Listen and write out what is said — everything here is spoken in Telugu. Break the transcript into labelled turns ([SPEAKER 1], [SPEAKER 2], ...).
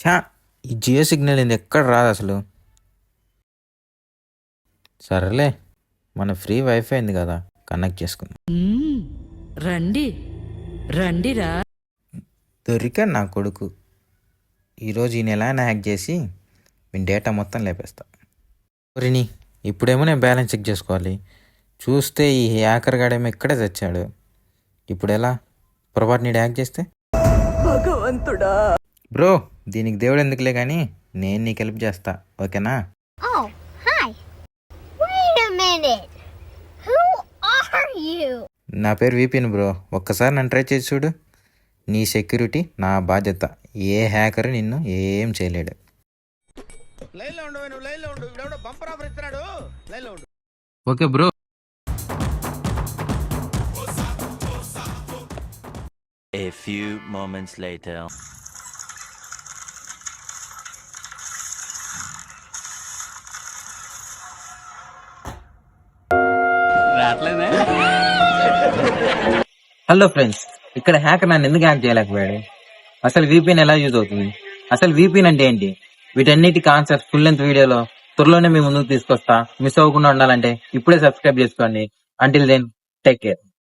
[SPEAKER 1] చా, ఈ జియో సిగ్నల్ ఇది ఎక్కడ రాదు అసలు. సరేలే, మన ఫ్రీ వైఫై ఉంది కదా, కనెక్ట్ చేసుకుందాం.
[SPEAKER 2] రండి రండిరా.
[SPEAKER 1] దొరికాడు నా కొడుకు. ఈరోజు ఈ నెల హ్యాక్ చేసి మీ డేటా మొత్తం లేపేస్తా. రిని, ఇప్పుడేమో నేను బ్యాలెన్స్ చెక్ చేసుకోవాలి. చూస్తే ఈ హ్యాకర్ గాడేమో ఇక్కడే తెచ్చాడు. ఇప్పుడు ఎలా? పొరపాటు నీడు హ్యాక్ చేస్తే?
[SPEAKER 2] భగవంతుడా.
[SPEAKER 1] బ్రో, దీనికి దేవుడు ఎందుకులే కానీ నేను నీకు హెల్ప్ చేస్తా, ఓకేనా?
[SPEAKER 3] Oh, hi. Wait a minute. Who are you?
[SPEAKER 1] నా పేరు విపిన్ బ్రో. ఒక్కసారి నన్ను ట్రై చేసి చూడు. నీ సెక్యూరిటీ నా బాధ్యత. ఏ హ్యాకర్ నిన్ను ఏం చేయలేడు. Okay bro.
[SPEAKER 4] A few moments later.
[SPEAKER 1] Hello friends, ఇక్కడ హ్యాకర్ నన్ను ఎందుకు హ్యాక్ చేయలేకపోయాడు? అసలు VPN ఎలా యూజ్ అవుతుంది? అసలు VPN అంటే ఏంటి? వీటన్నిటికి ఆన్సర్ ఫుల్ లెంత్ వీడియోలో త్వరలోనే మీ ముందుకు తీసుకొస్తా. మిస్ అవ్వకుండా ఉండాలంటే ఇప్పుడే సబ్స్క్రైబ్ చేసుకోండి. Until then, take care.